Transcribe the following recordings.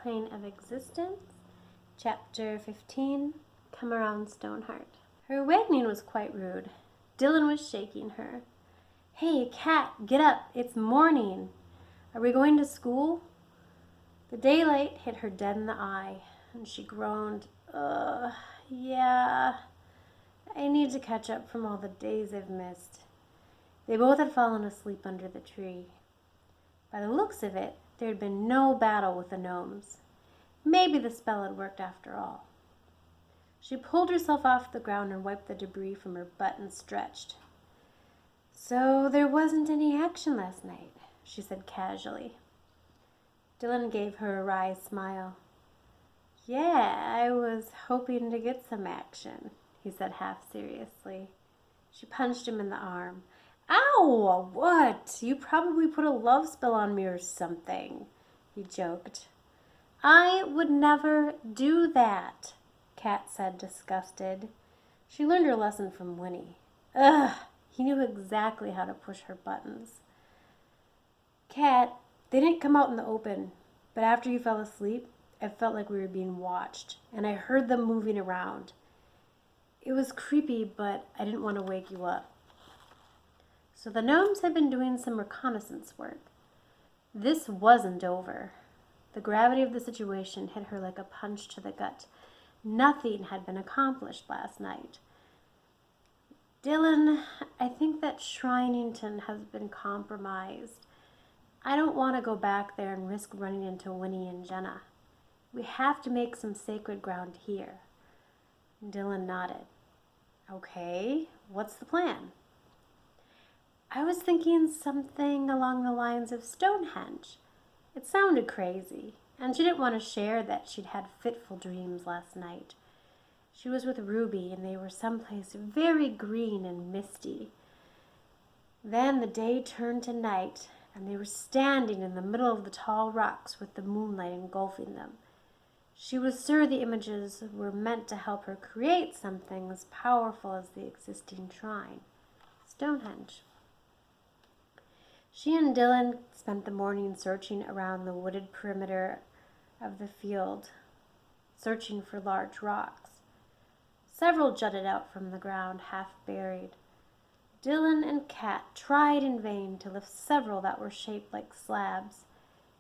Plane of Existence, Chapter 15, Come Around Stoneheart. Her awakening was quite rude. Dylan was shaking her. "Hey, Cat, get up. It's morning. Are we going to school?" The daylight hit her dead in the eye, and she groaned, yeah. I need to catch up from all the days I've missed." They both had fallen asleep under the tree. By the looks of it, there had been no battle with the gnomes. Maybe the spell had worked after all. She pulled herself off the ground and wiped the debris from her butt and stretched. "So there wasn't any action last night," she said casually. Dylan gave her a wry smile. "Yeah, I was hoping to get some action," he said half seriously. She punched him in the arm. "Ow! What? You probably put a love spell on me or something," he joked. "I would never do that," Kat said, disgusted. She learned her lesson from Winnie. Ugh, he knew exactly how to push her buttons. "Kat, they didn't come out in the open, but after you fell asleep, I felt like we were being watched, and I heard them moving around. It was creepy, but I didn't want to wake you up." So the gnomes had been doing some reconnaissance work. This wasn't over. The gravity of the situation hit her like a punch to the gut. Nothing had been accomplished last night. "Dylan, I think that Shrinington has been compromised. I don't want to go back there and risk running into Winnie and Jenna. We have to make some sacred ground here." Dylan nodded. "Okay, what's the plan?" "I was thinking something along the lines of Stonehenge." It sounded crazy, and she didn't want to share that she'd had fitful dreams last night. She was with Ruby, and they were someplace very green and misty. Then the day turned to night, and they were standing in the middle of the tall rocks with the moonlight engulfing them. She was sure the images were meant to help her create something as powerful as the existing shrine, Stonehenge. She and Dylan spent the morning searching around the wooded perimeter of the field, searching for large rocks. Several jutted out from the ground, half buried. Dylan and Kat tried in vain to lift several that were shaped like slabs,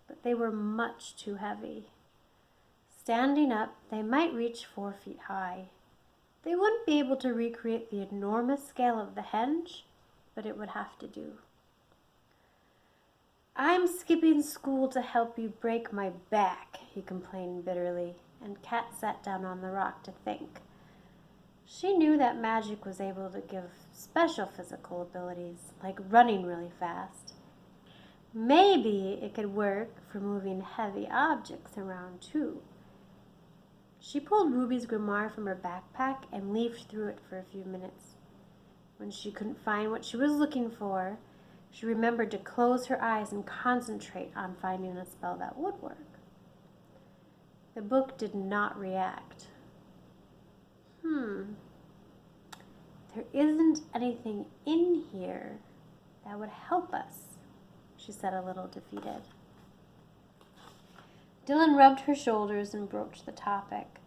but they were much too heavy. Standing up, they might reach 4 feet high. They wouldn't be able to recreate the enormous scale of the henge, but it would have to do. "I'm skipping school to help you break my back," he complained bitterly, and Kat sat down on the rock to think. She knew that magic was able to give special physical abilities, like running really fast. Maybe it could work for moving heavy objects around too. She pulled Ruby's grimoire from her backpack and leafed through it for a few minutes. When she couldn't find what she was looking for, she remembered to close her eyes and concentrate on finding a spell that would work. The book did not react. There isn't anything in here that would help us," she said, a little defeated. Dylan rubbed her shoulders and broached the topic.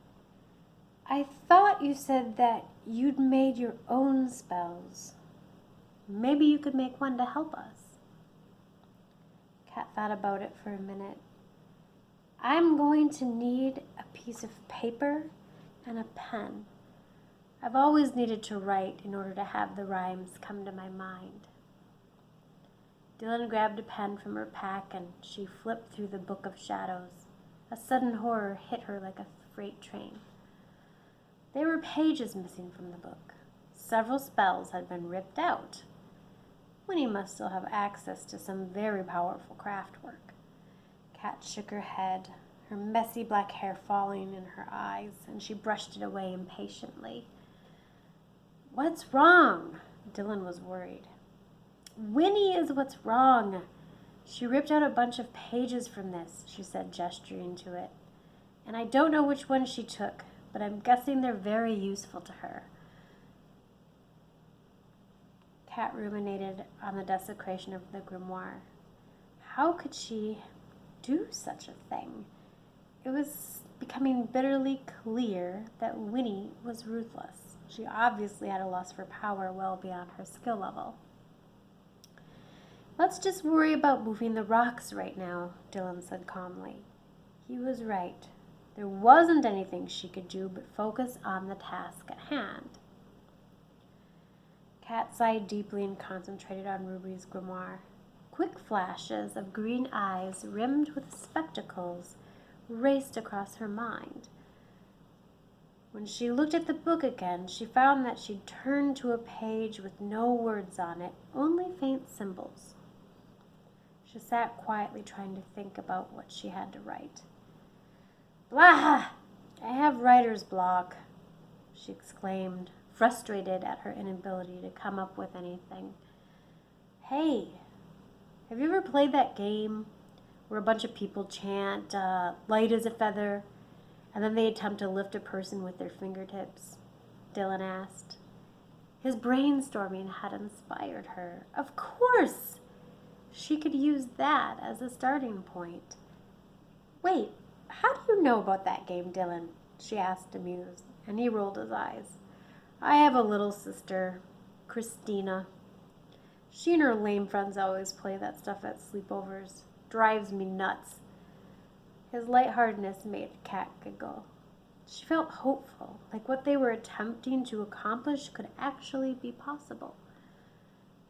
"I thought you said that you'd made your own spells. Maybe you could make one to help us." Kat thought about it for a minute. "I'm going to need a piece of paper and a pen. I've always needed to write in order to have the rhymes come to my mind." Dylan grabbed a pen from her pack and she flipped through the Book of Shadows. A sudden horror hit her like a freight train. There were pages missing from the book. Several spells had been ripped out. Winnie must still have access to some very powerful craft work. Kat shook her head, her messy black hair falling in her eyes, and she brushed it away impatiently. "What's wrong?" Dylan was worried. "Winnie is what's wrong. She ripped out a bunch of pages from this," she said, gesturing to it. "And I don't know which ones she took, but I'm guessing they're very useful to her." Kat ruminated on the desecration of the grimoire. How could she do such a thing? It was becoming bitterly clear that Winnie was ruthless. She obviously had a lust for power well beyond her skill level. "Let's just worry about moving the rocks right now," Dylan said calmly. He was right. There wasn't anything she could do but focus on the task at hand. Kat sighed deeply and concentrated on Ruby's grimoire. Quick flashes of green eyes rimmed with spectacles raced across her mind. When she looked at the book again, she found that she'd turned to a page with no words on it, only faint symbols. She sat quietly trying to think about what she had to write. "Blah! I have writer's block," she exclaimed, frustrated at her inability to come up with anything. "Hey, have you ever played that game where a bunch of people chant, light as a feather, and then they attempt to lift a person with their fingertips?" Dylan asked. His brainstorming had inspired her. Of course! She could use that as a starting point. "Wait, how do you know about that game, Dylan?" she asked, amused, and he rolled his eyes. "I have a little sister, Christina. She and her lame friends always play that stuff at sleepovers. Drives me nuts." His lightheartedness made Kat giggle. She felt hopeful, like what they were attempting to accomplish could actually be possible.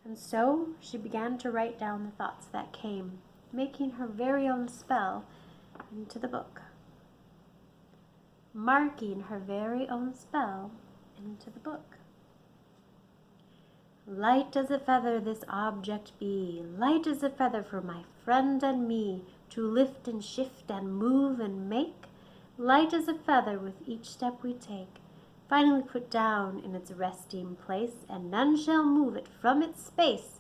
And so she began to write down the thoughts that came, making her very own spell into the book. Marking her very own spell into the book. "Light as a feather this object be, light as a feather for my friend and me, to lift and shift and move and make, light as a feather with each step we take, finally put down in its resting place, and none shall move it from its space.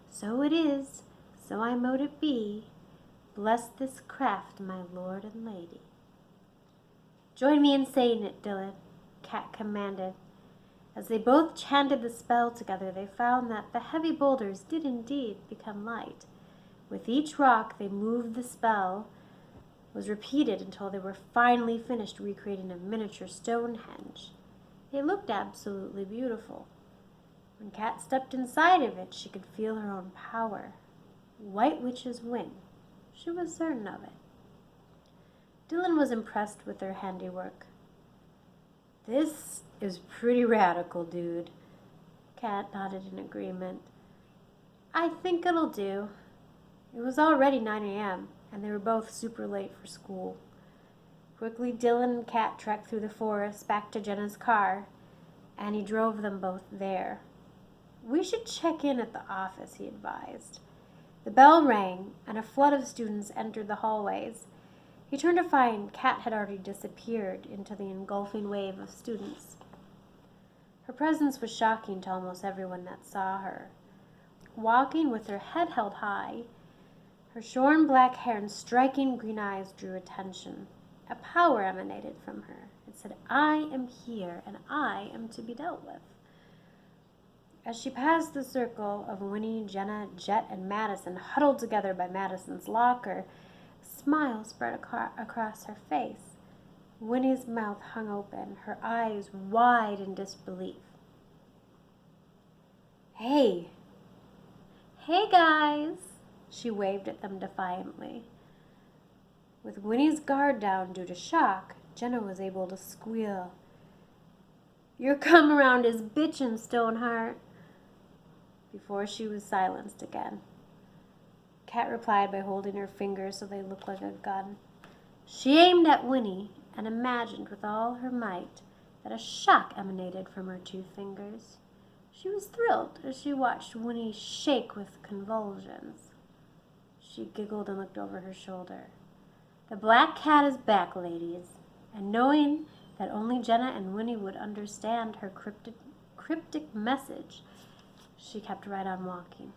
So it is, so I mote it be, bless this craft, my lord and lady." "Join me in saying it, Dylan," Kat commanded. As they both chanted the spell together, they found that the heavy boulders did indeed become light. With each rock they moved, the spell was repeated until they were finally finished recreating a miniature Stonehenge. It looked absolutely beautiful. When Kat stepped inside of it, she could feel her own power. White witches win. She was certain of it. Dylan was impressed with their handiwork. "This is pretty radical, dude." Kat nodded in agreement. "I think it'll do." It was already 9 a.m., and they were both super late for school. Quickly, Dylan and Kat trekked through the forest back to Jenna's car, and he drove them both there. "We should check in at the office," he advised. The bell rang, and a flood of students entered the hallways. He turned to find Kat had already disappeared into the engulfing wave of students. Her presence was shocking to almost everyone that saw her. Walking with her head held high, her shorn black hair and striking green eyes drew attention. A power emanated from her. It said, "I am here, and I am to be dealt with." As she passed the circle of Winnie, Jenna, Jet, and Madison, huddled together by Madison's locker, a smile spread across her face. Winnie's mouth hung open, her eyes wide in disbelief. "Hey! Hey, guys!" She waved at them defiantly. With Winnie's guard down due to shock, Jenna was able to squeal, "Your come around is bitchin', Stoneheart," before she was silenced again. Kat replied by holding her fingers so they looked like a gun. She aimed at Winnie and imagined with all her might that a shock emanated from her 2 fingers. She was thrilled as she watched Winnie shake with convulsions. She giggled and looked over her shoulder. "The black cat is back, ladies," and knowing that only Jenna and Winnie would understand her cryptic message, she kept right on walking.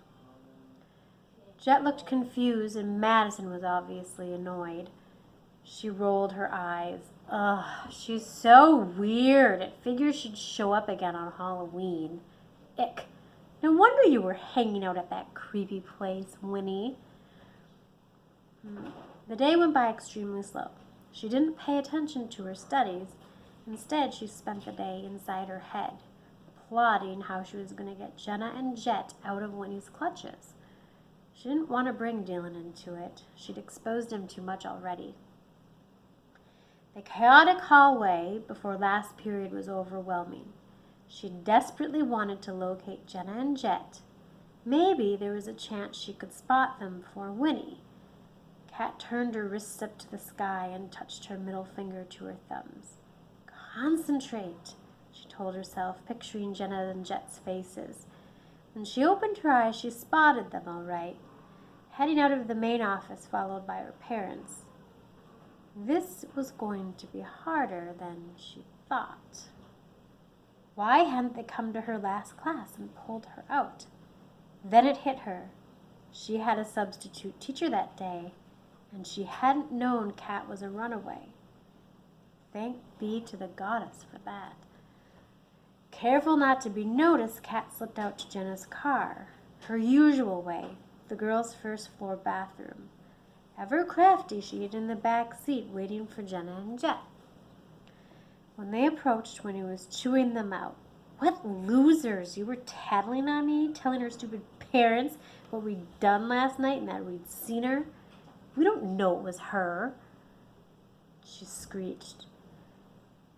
Jet looked confused, and Madison was obviously annoyed. She rolled her eyes. "Ugh, she's so weird. It figures she'd show up again on Halloween. Ick. No wonder you were hanging out at that creepy place, Winnie." The day went by extremely slow. She didn't pay attention to her studies. Instead, she spent the day inside her head, plotting how she was going to get Jenna and Jet out of Winnie's clutches. She didn't want to bring Dylan into it. She'd exposed him too much already. The chaotic hallway before last period was overwhelming. She desperately wanted to locate Jenna and Jet. Maybe there was a chance she could spot them before Winnie. Kat turned her wrists up to the sky and touched her middle finger to her thumbs. Concentrate, she told herself, picturing Jenna and Jet's faces. When she opened her eyes, she spotted them all right, heading out of the main office followed by her parents. This was going to be harder than she thought. Why hadn't they come to her last class and pulled her out? Then it hit her. She had a substitute teacher that day, and she hadn't known Kat was a runaway. Thank be to the goddess for that. Careful not to be noticed, Kat slipped out to Jenna's car, her usual way, the girls' first-floor bathroom. Ever crafty, she hid in the back seat waiting for Jenna and Jet. When they approached, Winnie was chewing them out. What losers! You were tattling on me, telling her stupid parents what we'd done last night and that we'd seen her. We don't know it was her, she screeched.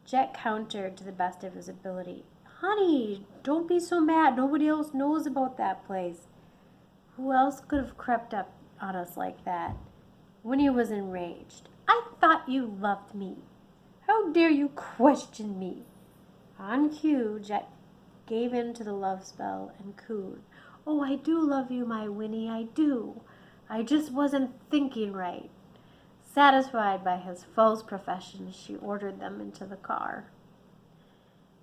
Jet countered to the best of his ability. Honey, don't be so mad. Nobody else knows about that place. Who else could have crept up on us like that? Winnie was enraged. I thought you loved me. How dare you question me? On cue, Jet gave in to the love spell and cooed. Oh, I do love you, my Winnie, I do. I just wasn't thinking right. Satisfied by his false profession, she ordered them into the car.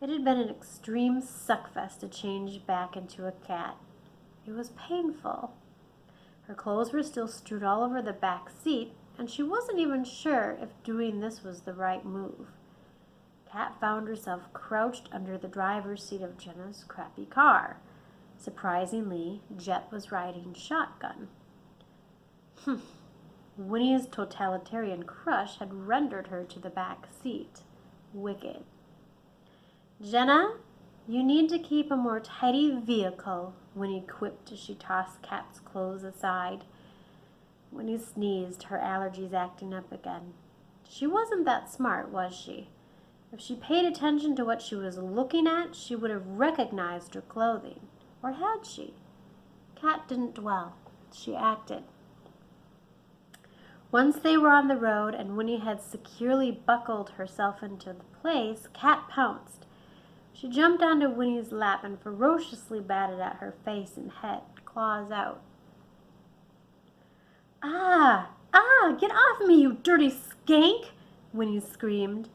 It had been an extreme suckfest to change back into a cat. It was painful. Her clothes were still strewed all over the back seat, and she wasn't even sure if doing this was the right move. Kat found herself crouched under the driver's seat of Jenna's crappy car. Surprisingly, Jet was riding shotgun. Winnie's totalitarian crush had rendered her to the back seat. Wicked. Jenna, you need to keep a more tidy vehicle, Winnie quipped as she tossed Kat's clothes aside. Winnie sneezed, her allergies acting up again. She wasn't that smart, was she? If she paid attention to what she was looking at, she would have recognized her clothing. Or had she? Kat didn't dwell. She acted. Once they were on the road and Winnie had securely buckled herself into the place, Kat pounced. She jumped onto Winnie's lap and ferociously batted at her face and head, claws out. Get off me, you dirty skank! Winnie screamed.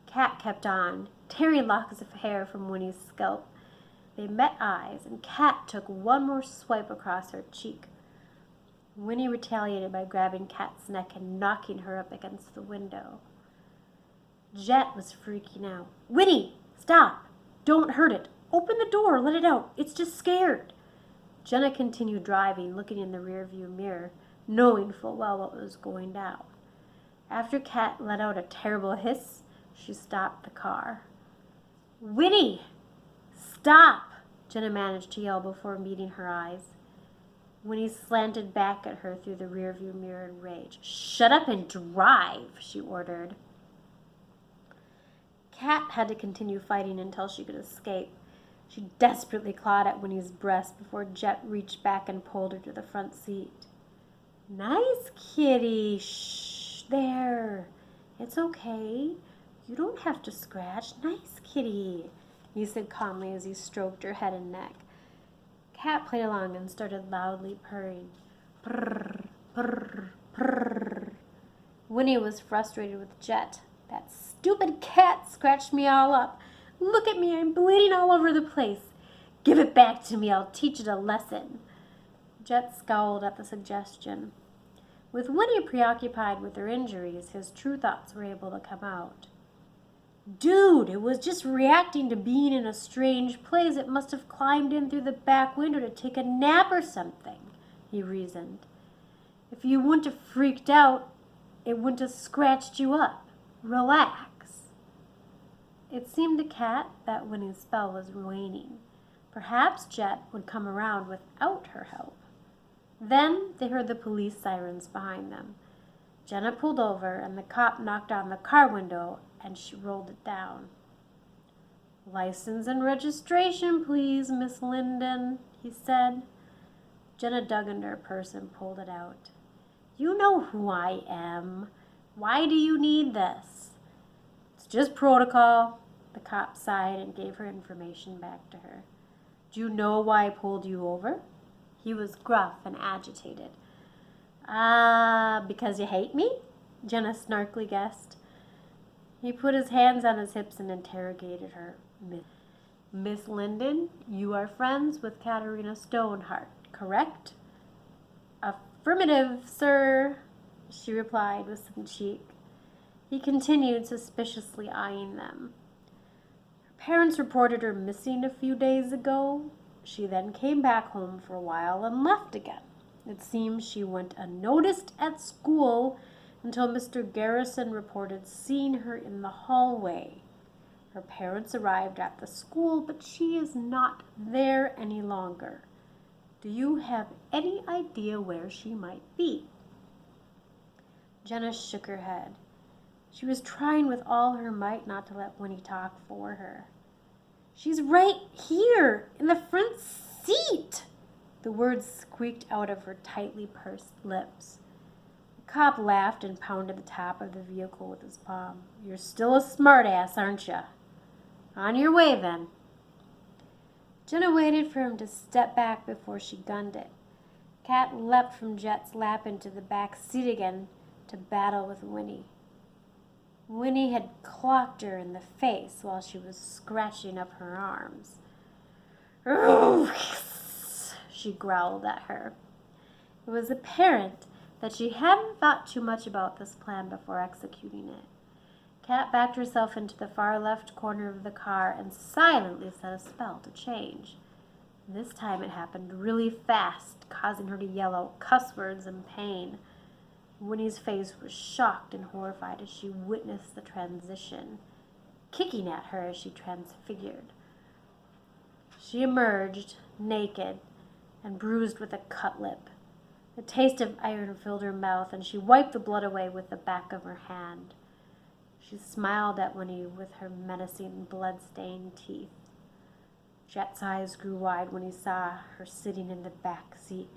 Kat kept on, tearing locks of hair from Winnie's scalp. They met eyes, and Kat took one more swipe across her cheek. Winnie retaliated by grabbing Kat's neck and knocking her up against the window. Jet was freaking out. Winnie, stop! Don't hurt it. Open the door, let it out. It's just scared. Jenna continued driving, looking in the rearview mirror, knowing full well what was going down. After Kat let out a terrible hiss, she stopped the car. Winnie! Stop! Jenna managed to yell before meeting her eyes. Winnie slanted back at her through the rearview mirror in rage. Shut up and drive, she ordered. Kat had to continue fighting until she could escape. She desperately clawed at Winnie's breast before Jet reached back and pulled her to the front seat. Nice kitty. Shh, there. It's okay. You don't have to scratch. Nice kitty, he said calmly as he stroked her head and neck. Kat played along and started loudly purring. Purr, purr, purr. Winnie was frustrated with Jet. That stupid cat scratched me all up. Look at me, I'm bleeding all over the place. Give it back to me, I'll teach it a lesson. Jet scowled at the suggestion. With Winnie preoccupied with her injuries, his true thoughts were able to come out. Dude, it was just reacting to being in a strange place. It must have climbed in through the back window to take a nap or something, he reasoned. If you wouldn't have freaked out, It wouldn't have scratched you up. Relax." It seemed to Kat that Winnie's spell was waning. Perhaps Jet would come around without her help. Then they heard the police sirens behind them. Jenna pulled over, and the cop knocked on the car window, and she rolled it down. "License and registration, please, Miss Linden," he said. Jenna dug into her purse and pulled it out. "You know who I am. Why do you need this?" "It's just protocol." The cop sighed and gave her information back to her. "Do you know why I pulled you over?" He was gruff and agitated. Because you hate me?" Jenna snarkily guessed. He put his hands on his hips and interrogated her. "Miss Linden, you are friends with Katerina Stoneheart, correct?" "Affirmative, sir," she replied with some cheek. He continued, suspiciously eyeing them. "Her parents reported her missing a few days ago. She then came back home for a while and left again. It seems she went unnoticed at school until Mr. Garrison reported seeing her in the hallway. Her parents arrived at the school, but she is not there any longer. Do you have any idea where she might be?" Jenna shook her head. She was trying with all her might not to let Winnie talk for her. "She's right here, in the front seat!" The words squeaked out of her tightly pursed lips. The cop laughed and pounded the top of the vehicle with his palm. "You're still a smartass, aren't you? On your way, then." Jenna waited for him to step back before she gunned it. Kat leapt from Jet's lap into the back seat again to battle with Winnie. Winnie had clocked her in the face while she was scratching up her arms. "Ugh!" she growled at her. It was apparent that she hadn't thought too much about this plan before executing it. Kat backed herself into the far left corner of the car and silently set a spell to change. This time it happened really fast, causing her to yell out cuss words in pain. Winnie's face was shocked and horrified as she witnessed the transition, kicking at her as she transfigured. She emerged, naked and bruised with a cut lip. The taste of iron filled her mouth, and she wiped the blood away with the back of her hand. She smiled at Winnie with her menacing, blood-stained teeth. Jet's eyes grew wide when he saw her sitting in the back seat.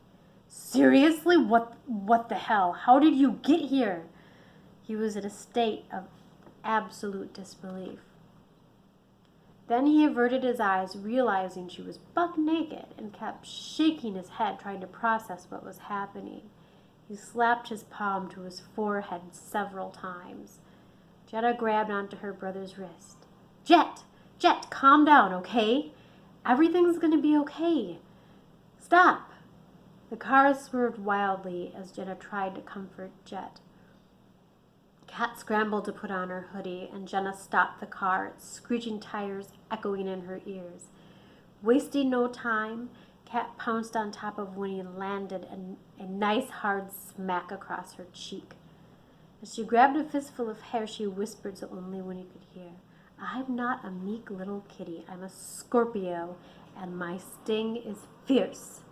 "Seriously? What the hell? How did you get here?" He was in a state of absolute disbelief. Then he averted his eyes, realizing she was buck naked, and kept shaking his head, trying to process what was happening. He slapped his palm to his forehead several times. Jenna grabbed onto her brother's wrist. Jet, calm down, okay? Everything's going to be okay. Stop." The car swerved wildly as Jenna tried to comfort Jet. Kat scrambled to put on her hoodie, and Jenna stopped the car, its screeching tires echoing in her ears. Wasting no time, Kat pounced on top of Winnie and landed a nice hard smack across her cheek. As she grabbed a fistful of hair, she whispered so only Winnie could hear, "I'm not a meek little kitty. I'm a Scorpio, and my sting is fierce."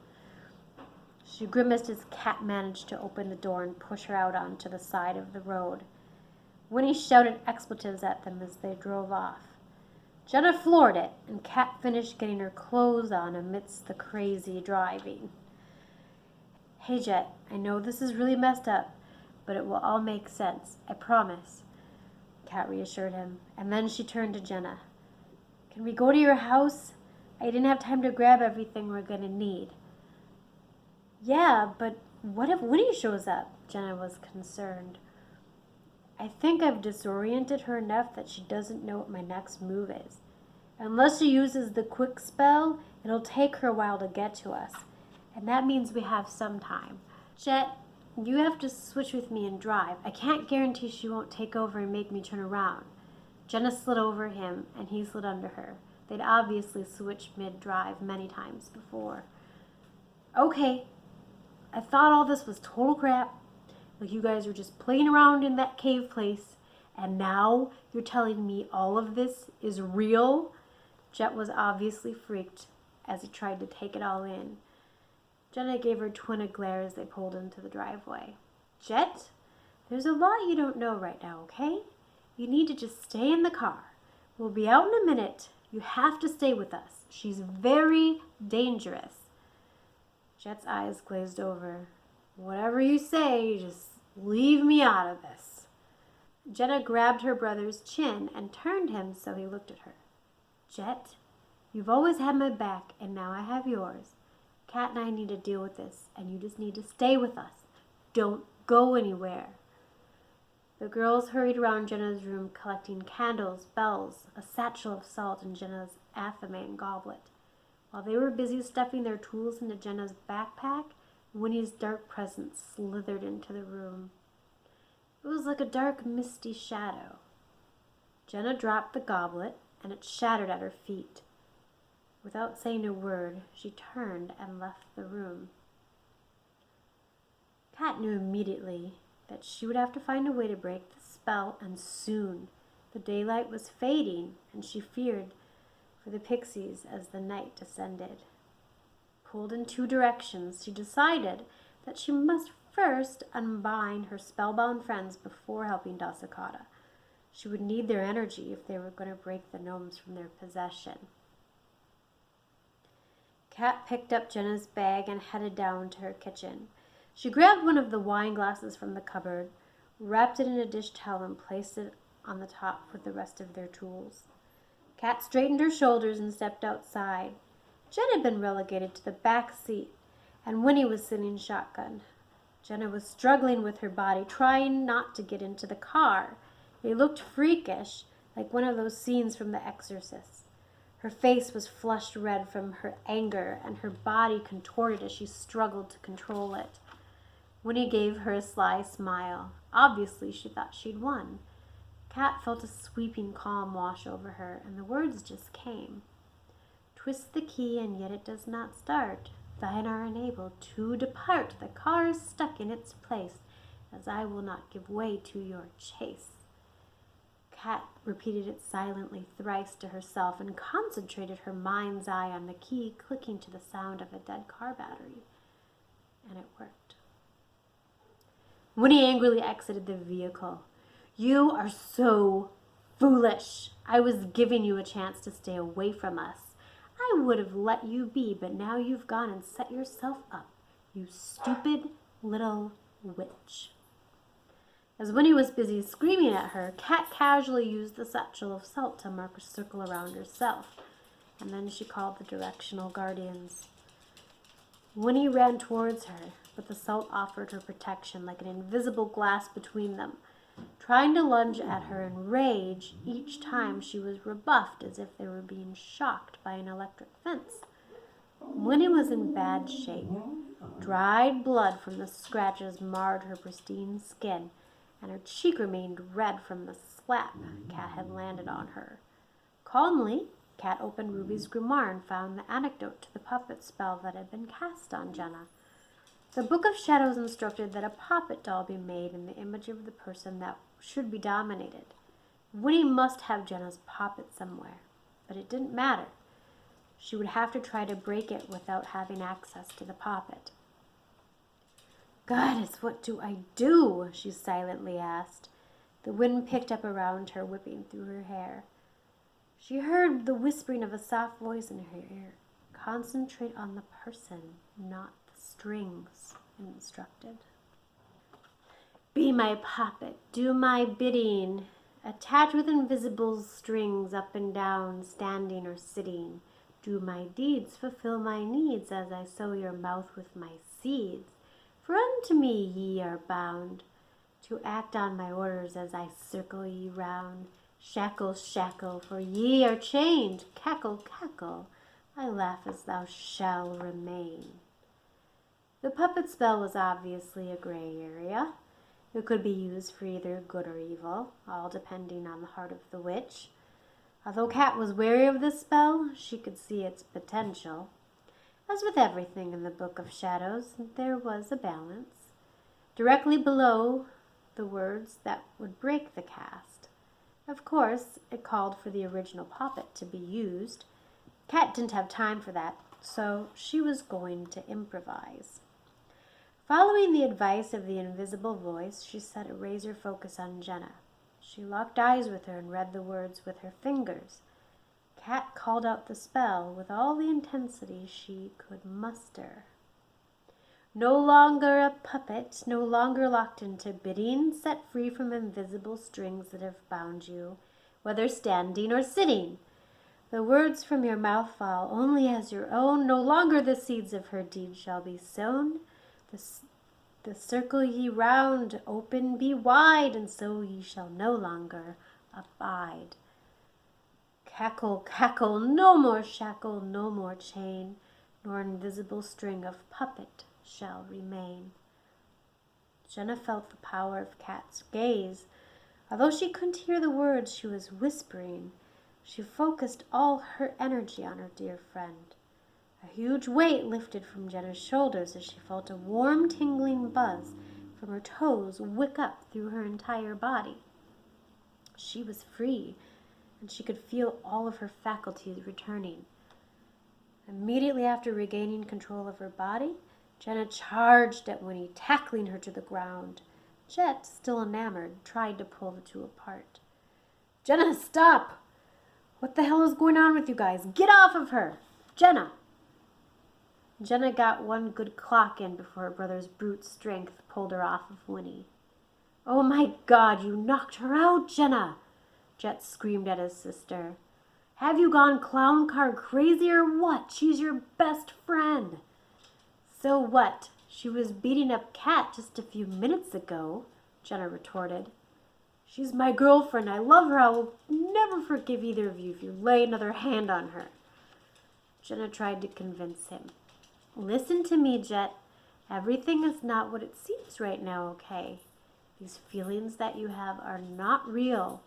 She grimaced as Kat managed to open the door and push her out onto the side of the road. Winnie shouted expletives at them as they drove off. Jenna floored it, and Kat finished getting her clothes on amidst the crazy driving. "Hey, Jet, I know this is really messed up, but it will all make sense, I promise," Kat reassured him, and then she turned to Jenna. "Can we go to your house? I didn't have time to grab everything we're going to need." "Yeah, but what if Winnie shows up?" Jenna was concerned. "I think I've disoriented her enough that she doesn't know what my next move is. Unless she uses the quick spell, it'll take her a while to get to us, and that means we have some time. Jet, you have to switch with me and drive. I can't guarantee she won't take over and make me turn around." Jenna slid over him, and he slid under her. They'd obviously switched mid-drive many times before. "Okay. I thought all this was total crap. Like you guys were just playing around in that cave place, and now you're telling me all of this is real? Jet was obviously freaked as he tried to take it all in. Jenna gave her twin a glare as they pulled into the driveway. Jet, there's a lot you don't know right now, okay? You need to just stay in the car. We'll be out in a minute. You have to stay with us. She's very dangerous. Jet's eyes glazed over. Whatever you say, just leave me out of this. Jenna grabbed her brother's chin and turned him so he looked at her. Jet, you've always had my back, and now I have yours. Kat and I need to deal with this, and you just need to stay with us. Don't go anywhere. The girls hurried around Jenna's room, collecting candles, bells, a satchel of salt, and Jenna's athame goblet. While they were busy stuffing their tools into Jenna's backpack, Winnie's dark presence slithered into the room. It was like a dark, misty shadow. Jenna dropped the goblet, and it shattered at her feet. Without saying a word, she turned and left the room. Kat knew immediately that she would have to find a way to break the spell, and soon. The daylight was fading, and she feared for the pixies as the night descended. Pulled in two directions, she decided that she must first unbind her spellbound friends before helping Dasakata. She would need their energy if they were going to break the gnomes from their possession. Kat picked up Jenna's bag and headed down to her kitchen. She grabbed one of the wine glasses from the cupboard, wrapped it in a dish towel, and placed it on the top with the rest of their tools. Kat straightened her shoulders and stepped outside. Jen had been relegated to the back seat, and Winnie was sitting shotgun. Jenna was struggling with her body, trying not to get into the car. It looked freakish, like one of those scenes from The Exorcist. Her face was flushed red from her anger, and her body contorted as she struggled to control it. Winnie gave her a sly smile. Obviously, she thought she'd won. Kat felt a sweeping calm wash over her, and the words just came. Twist the key, and yet it does not start. Thine are unable to depart. The car is stuck in its place, as I will not give way to your chase. Kat repeated it silently thrice to herself and concentrated her mind's eye on the key clicking to the sound of a dead car battery. And it worked. Winnie angrily exited the vehicle. You are so foolish. I was giving you a chance to stay away from us. I would have let you be, but now you've gone and set yourself up. You stupid little witch. As Winnie was busy screaming at her, Kat casually used the satchel of salt to mark a circle around herself, and then she called the directional guardians. Winnie ran towards her, but the salt offered her protection like an invisible glass between them. Trying to lunge at her in rage, each time she was rebuffed as if they were being shocked by an electric fence. Winnie was in bad shape. Dried blood from the scratches marred her pristine skin, and her cheek remained red from the slap Kat had landed on her. Calmly, Kat opened Ruby's grimoire and found the antidote to the puppet spell that had been cast on Jenna. The Book of Shadows instructed that a puppet doll be made in the image of the person that should be dominated. Winnie must have Jenna's puppet somewhere, but it didn't matter. She would have to try to break it without having access to the puppet. Goddess, what do I do? She silently asked. The wind picked up around her, whipping through her hair. She heard the whispering of a soft voice in her ear. Concentrate on the person, not the strings, it instructed. Be my puppet, do my bidding. Attach with invisible strings up and down, standing or sitting. Do my deeds, fulfill my needs, as I sow your mouth with my seeds. For unto me ye are bound, to act on my orders as I circle ye round. Shackle, shackle, for ye are chained. Cackle, cackle, I laugh as thou shall remain. The puppet spell was obviously a gray area. It could be used for either good or evil, all depending on the heart of the witch. Although Kat was wary of this spell, she could see its potential. As with everything in the Book of Shadows, there was a balance. directly below the words that would break the cast. Of course, it called for the original puppet to be used. Kat didn't have time for that, so she was going to improvise. Following the advice of the invisible voice, she set a razor focus on Jenna. She locked eyes with her and read the words with her fingers. Kat called out the spell with all the intensity she could muster. No longer a puppet, no longer locked into bidding, set free from invisible strings that have bound you, whether standing or sitting. The words from your mouth fall only as your own, no longer the seeds of her deed shall be sown. The circle ye round, open be wide, and so ye shall no longer abide. Cackle, cackle, no more shackle, no more chain, nor invisible string of puppet shall remain. Jenna felt the power of Kat's gaze. Although she couldn't hear the words she was whispering, she focused all her energy on her dear friend. A huge weight lifted from Jenna's shoulders as she felt a warm, tingling buzz from her toes wick up through her entire body. She was free, and she could feel all of her faculties returning. Immediately after regaining control of her body, Jenna charged at Winnie, tackling her to the ground. Jet, still enamored, tried to pull the two apart. "Jenna, stop! What the hell is going on with you guys? Get off of her! Jenna!" Jenna got one good clock in before her brother's brute strength pulled her off of Winnie. "Oh my God, you knocked her out, Jenna!" Jet screamed at his sister. "Have you gone clown car crazy or what? She's your best friend." "So what? She was beating up Kat just a few minutes ago," Jenna retorted. "She's my girlfriend. I love her. I will never forgive either of you if you lay another hand on her." Jenna tried to convince him. "Listen to me, Jet. Everything is not what it seems right now, okay? These feelings that you have are not real.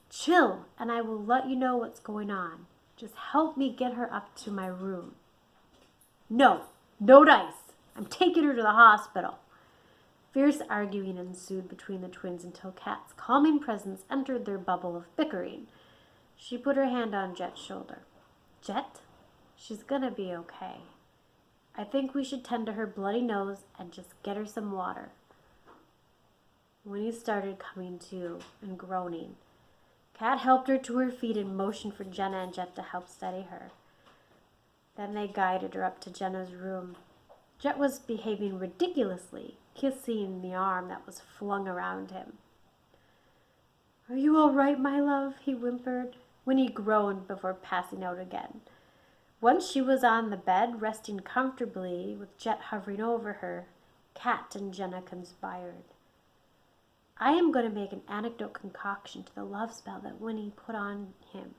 Chill, and I will let you know what's going on. Just help me get her up to my room." "No, no dice. I'm taking her to the hospital." Fierce arguing ensued between the twins until Kat's calming presence entered their bubble of bickering. She put her hand on Jet's shoulder. "Jet, she's gonna be okay. I think we should tend to her bloody nose and just get her some water." Winnie started coming to and groaning. Kat helped her to her feet and motioned for Jenna and Jet to help steady her. Then they guided her up to Jenna's room. Jet was behaving ridiculously, kissing the arm that was flung around him. "Are you all right, my love?" he whimpered. Winnie groaned before passing out again. Once she was on the bed, resting comfortably with Jet hovering over her, Kat and Jenna conspired. "I am going to make an antidote concoction to the love spell that Winnie put on him.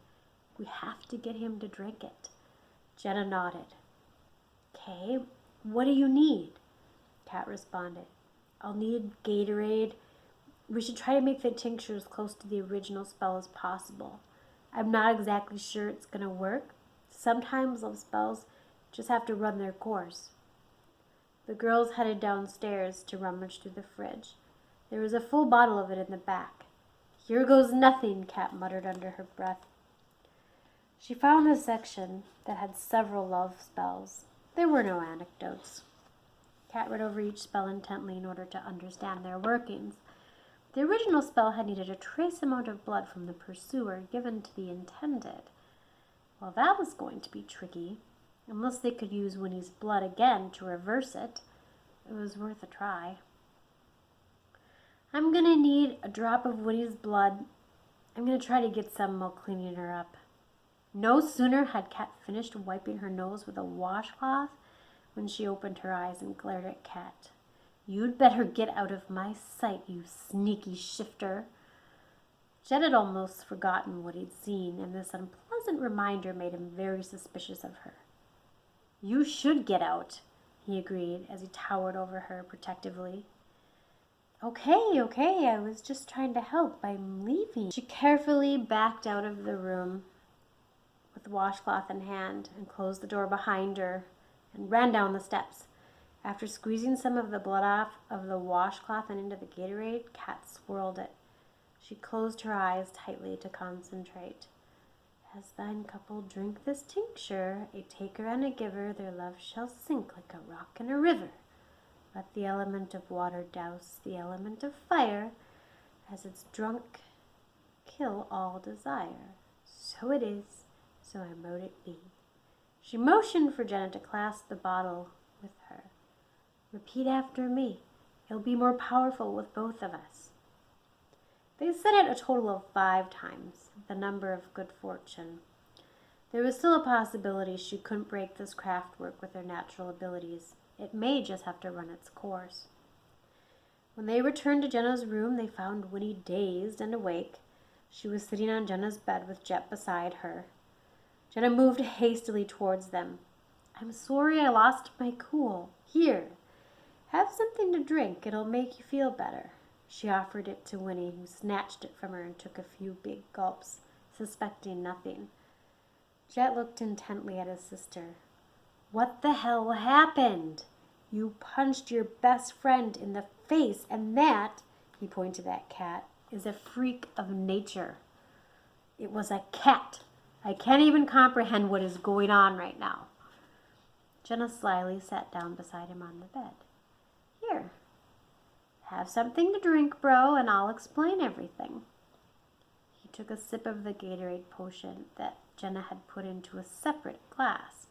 We have to get him to drink it." Jenna nodded. "Okay, what do you need?" Kat responded. "I'll need Gatorade. We should try to make the tincture as close to the original spell as possible. I'm not exactly sure it's going to work. Sometimes love spells just have to run their course." The girls headed downstairs to rummage through the fridge. There was a full bottle of it in the back. "Here goes nothing," Kat muttered under her breath. She found the section that had several love spells. There were no anecdotes. Kat read over each spell intently in order to understand their workings. The original spell had needed a trace amount of blood from the pursuer given to the intended. Well, that was going to be tricky. Unless they could use Winnie's blood again to reverse it, it was worth a try. "I'm going to need a drop of Winnie's blood. I'm going to try to get some while cleaning her up." No sooner had Kat finished wiping her nose with a washcloth when she opened her eyes and glared at Kat. "You'd better get out of my sight, you sneaky shifter." Jet had almost forgotten what he'd seen, and this unpleasant reminder made him very suspicious of her. "You should get out," he agreed as he towered over her protectively. Okay, I was just trying to help. I'm leaving." She carefully backed out of the room with the washcloth in hand and closed the door behind her and ran down the steps. After squeezing some of the blood off of the washcloth and into the Gatorade, Kat swirled it. She closed her eyes tightly to concentrate. As thine couple drink this tincture, a taker and a giver, their love shall sink like a rock in a river. Let the element of water douse the element of fire, as it's drunk, kill all desire. So it is, so I mote it be. She motioned for Jenna to clasp the bottle with her. Repeat after me. It'll be more powerful with both of us. They said it a total of 5 times, the number of good fortune. There was still a possibility she couldn't break this craft work with her natural abilities. It may just have to run its course. When they returned to Jenna's room, they found Winnie dazed and awake. She was sitting on Jenna's bed with Jet beside her. Jenna moved hastily towards them. I'm sorry I lost my cool. Here, have something to drink. It'll make you feel better. She offered it to Winnie, who snatched it from her and took a few big gulps, suspecting nothing. Jet looked intently at his sister. What the hell happened? You punched your best friend in the face, and that, he pointed at Kat, is a freak of nature. It was a cat. I can't even comprehend what is going on right now. Jenna slyly sat down beside him on the bed. Here, have something to drink, bro, and I'll explain everything. He took a sip of the Gatorade potion that Jenna had put into a separate glass.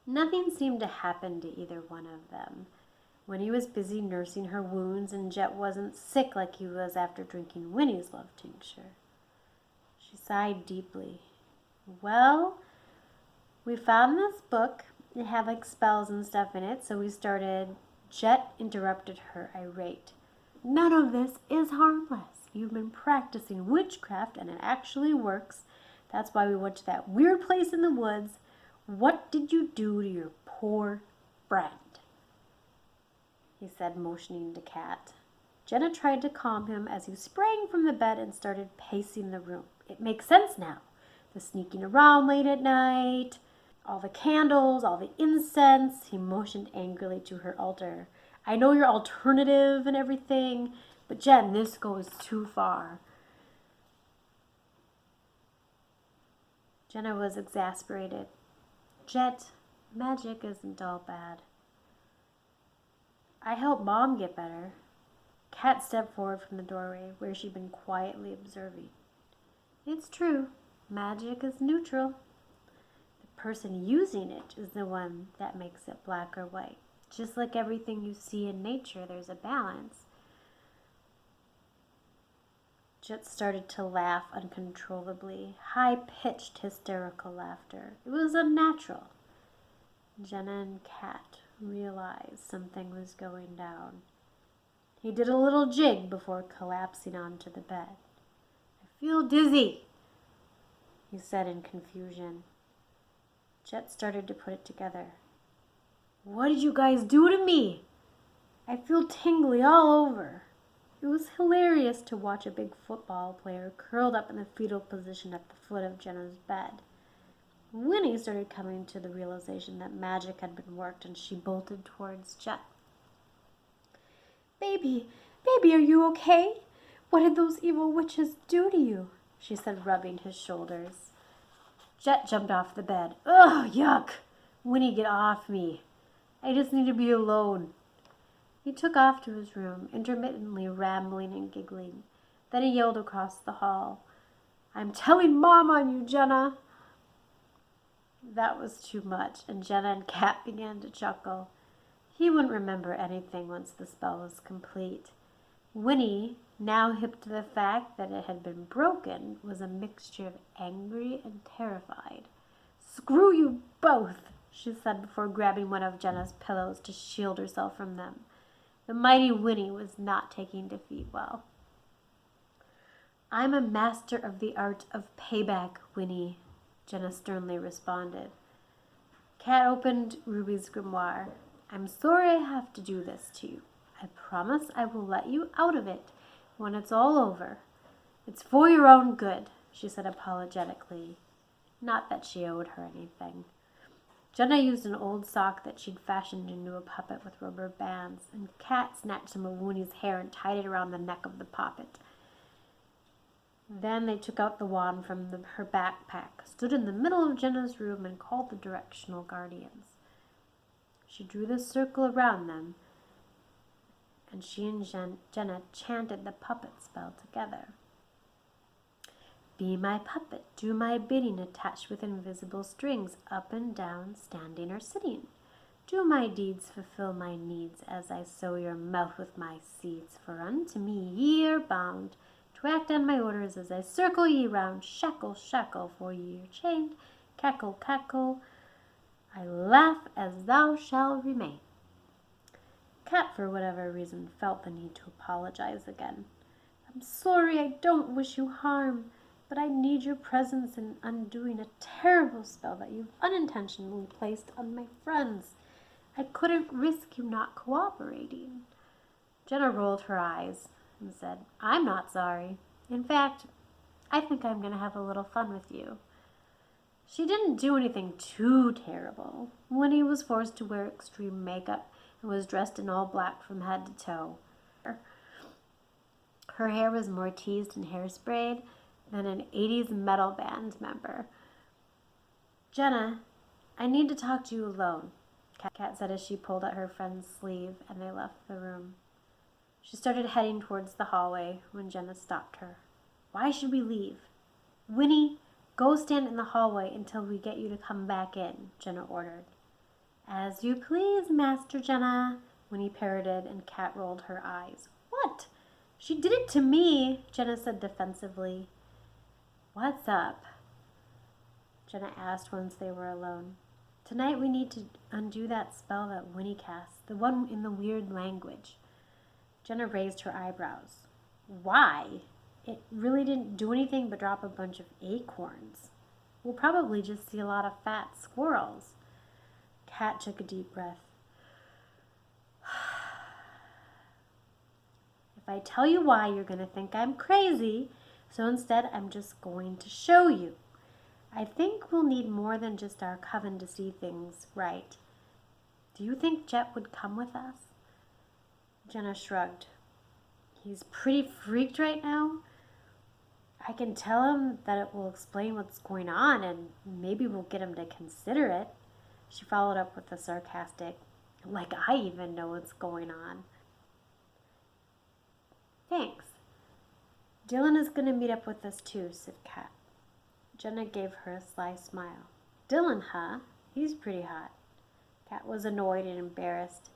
Nothing seemed to happen to either one of them. Winnie was busy nursing her wounds, and Jet wasn't sick like he was after drinking Winnie's love tincture. She sighed deeply. Well, we found this book. It had like spells and stuff in it, so we started. Jet interrupted her, irate. None of this is harmless. You've been practicing witchcraft, and it actually works. That's why we went to that weird place in the woods. What did you do to your poor friend? He said, motioning to Kat. Jenna tried to calm him as he sprang from the bed and started pacing the room. It makes sense now. The sneaking around late at night, all the candles, all the incense. He motioned angrily to her altar. I know you're alternative and everything, but Jen, this goes too far. Jenna was exasperated. Jet, magic isn't all bad. I helped Mom get better. Kat stepped forward from the doorway, where she'd been quietly observing. It's true, magic is neutral. The person using it is the one that makes it black or white. Just like everything you see in nature, there's a balance. Jet started to laugh uncontrollably, high-pitched, hysterical laughter. It was unnatural. Jenna and Kat realized something was going down. He did a little jig before collapsing onto the bed. I feel dizzy, he said in confusion. Jet started to put it together. What did you guys do to me? I feel tingly all over. It was hilarious to watch a big football player curled up in the fetal position at the foot of Jenna's bed. Winnie started coming to the realization that magic had been worked, and she bolted towards Jet. Baby, are you okay? What did those evil witches do to you? She said, rubbing his shoulders. Jet jumped off the bed. Ugh, yuck! Winnie, get off me. I just need to be alone. He took off to his room, intermittently rambling and giggling. Then he yelled across the hall, I'm telling Mom on you, Jenna. That was too much, and Jenna and Kat began to chuckle. He wouldn't remember anything once the spell was complete. Winnie, now hip to the fact that it had been broken, was a mixture of angry and terrified. Screw you both, she said before grabbing one of Jenna's pillows to shield herself from them. The mighty Winnie was not taking defeat well. I'm a master of the art of payback, Winnie, Jenna sternly responded. Kat opened Ruby's grimoire. I'm sorry I have to do this to you. I promise I will let you out of it when it's all over. It's for your own good, she said apologetically. Not that she owed her anything. Jenna used an old sock that she'd fashioned into a puppet with rubber bands, and Kat snatched some of Winnie's hair and tied it around the neck of the puppet. Then they took out the wand from her backpack, stood in the middle of Jenna's room, and called the directional guardians. She drew the circle around them, and she and Jenna chanted the puppet spell together. Be my puppet, do my bidding, attached with invisible strings, up and down, standing or sitting. Do my deeds, fulfill my needs, as I sow your mouth with my seeds. For unto me ye are bound, to act on my orders as I circle ye round. Shackle, shackle, for ye are chained. Cackle, cackle, I laugh as thou shalt remain. Kat, for whatever reason, felt the need to apologize again. I'm sorry, I don't wish you harm. But I need your presence in undoing a terrible spell that you've unintentionally placed on my friends. I couldn't risk you not cooperating. Jenna rolled her eyes and said, I'm not sorry. In fact, I think I'm going to have a little fun with you. She didn't do anything too terrible. Winnie was forced to wear extreme makeup and was dressed in all black from head to toe. Her hair was more teased and hairsprayed than an 80s metal band member. Jenna, I need to talk to you alone, Kat said as she pulled at her friend's sleeve and they left the room. She started heading towards the hallway when Jenna stopped her. Why should we leave? Winnie, go stand in the hallway until we get you to come back in, Jenna ordered. As you please, Master Jenna, Winnie parroted, and Kat rolled her eyes. What? She did it to me, Jenna said defensively. What's up? Jenna asked once they were alone. Tonight we need to undo that spell that Winnie cast, the one in the weird language. Jenna raised her eyebrows. Why? It really didn't do anything but drop a bunch of acorns. We'll probably just see a lot of fat squirrels. Kat took a deep breath. If I tell you why, you're going to think I'm crazy. So instead, I'm just going to show you. I think we'll need more than just our coven to see things right. Do you think Jet would come with us? Jenna shrugged. He's pretty freaked right now. I can tell him that it will explain what's going on and maybe we'll get him to consider it. She followed up with a sarcastic, like I even know what's going on. Thanks. Dylan is going to meet up with us too, said Kat. Jenna gave her a sly smile. Dylan, huh? He's pretty hot. Kat was annoyed and embarrassed.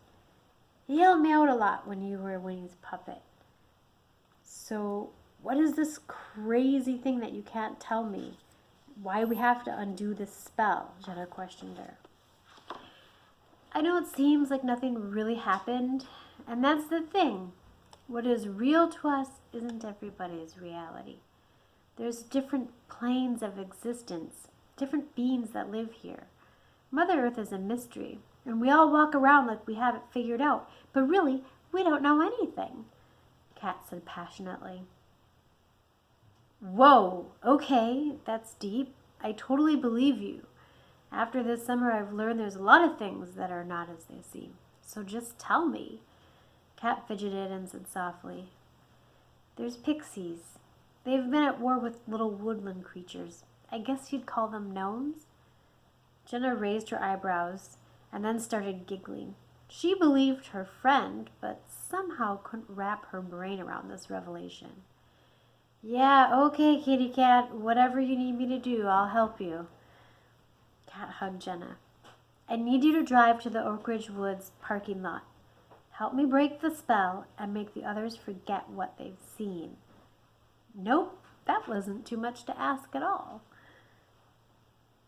He helped me out a lot when you were Winnie's puppet. So, what is this crazy thing that you can't tell me? Why we have to undo this spell? Jenna questioned her. I know it seems like nothing really happened, and that's the thing. What is real to us isn't everybody's reality. There's different planes of existence, different beings that live here. Mother Earth is a mystery, and we all walk around like we have it figured out, but really, we don't know anything, Kat said passionately. Whoa, okay, that's deep. I totally believe you. After this summer, I've learned there's a lot of things that are not as they seem. So just tell me. Kat fidgeted and said softly, There's pixies. They've been at war with little woodland creatures. I guess you'd call them gnomes? Jenna raised her eyebrows and then started giggling. She believed her friend, but somehow couldn't wrap her brain around this revelation. Yeah, okay, kitty cat. Whatever you need me to do, I'll help you. Kat hugged Jenna. I need you to drive to the Oak Ridge Woods parking lot. Help me break the spell and make the others forget what they've seen. Nope, that wasn't too much to ask at all.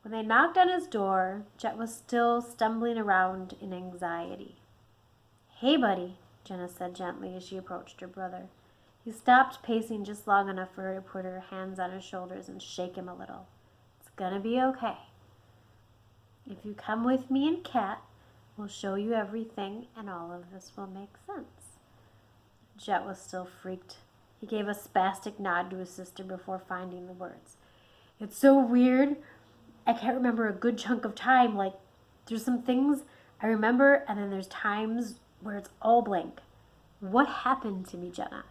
When they knocked on his door, Jet was still stumbling around in anxiety. Hey, buddy, Jenna said gently as she approached her brother. He stopped pacing just long enough for her to put her hands on his shoulders and shake him a little. It's gonna be okay. If you come with me and Kat, we'll show you everything and all of this will make sense. Jet was still freaked. He gave a spastic nod to his sister before finding the words. It's so weird. I can't remember a good chunk of time, like There's some things I remember, and then there's times where it's all blank. What happened to me, Jenna?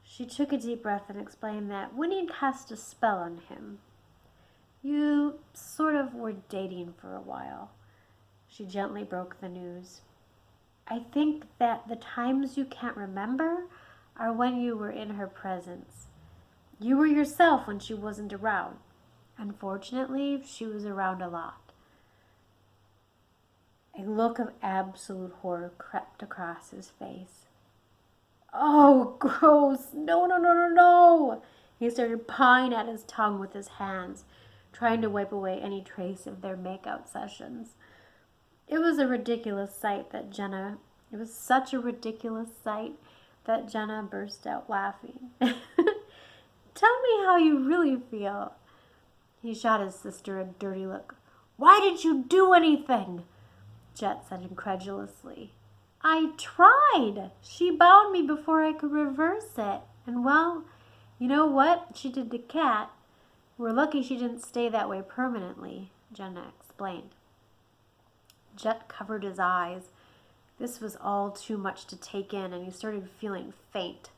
She took a deep breath and explained that Winnie had cast a spell on him. You sort of were dating for a while. She gently broke the news. I think that the times you can't remember are when you were in her presence. You were yourself when she wasn't around. Unfortunately, she was around a lot. A look of absolute horror crept across his face. Oh, gross. No, no, no, no, no. He started pawing at his tongue with his hands, trying to wipe away any trace of their makeout sessions. It was such a ridiculous sight that Jenna burst out laughing. Tell me how you really feel. He shot his sister a dirty look. Why did you do anything? Jet said incredulously. I tried. She bound me before I could reverse it. And well, you know what she did to Kat? We're lucky she didn't stay that way permanently, Jenna explained. Jet covered his eyes. This was all too much to take in, and he started feeling faint.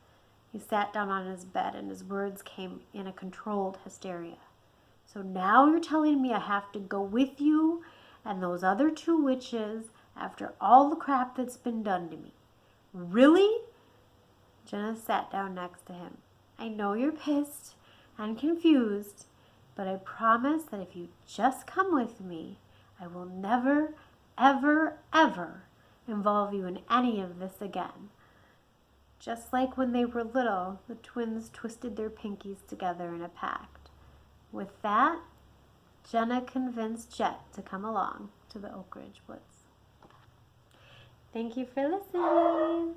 He sat down on his bed, and his words came in a controlled hysteria. So now you're telling me I have to go with you and those other two witches after all the crap that's been done to me? Really? Jenna sat down next to him. I know you're pissed and confused, but I promise that if you just come with me, I will never, ever, ever involve you in any of this again. Just like when they were little, the twins twisted their pinkies together in a pact. With that, Jenna convinced Jet to come along to the Oak Ridge Woods. Thank you for listening.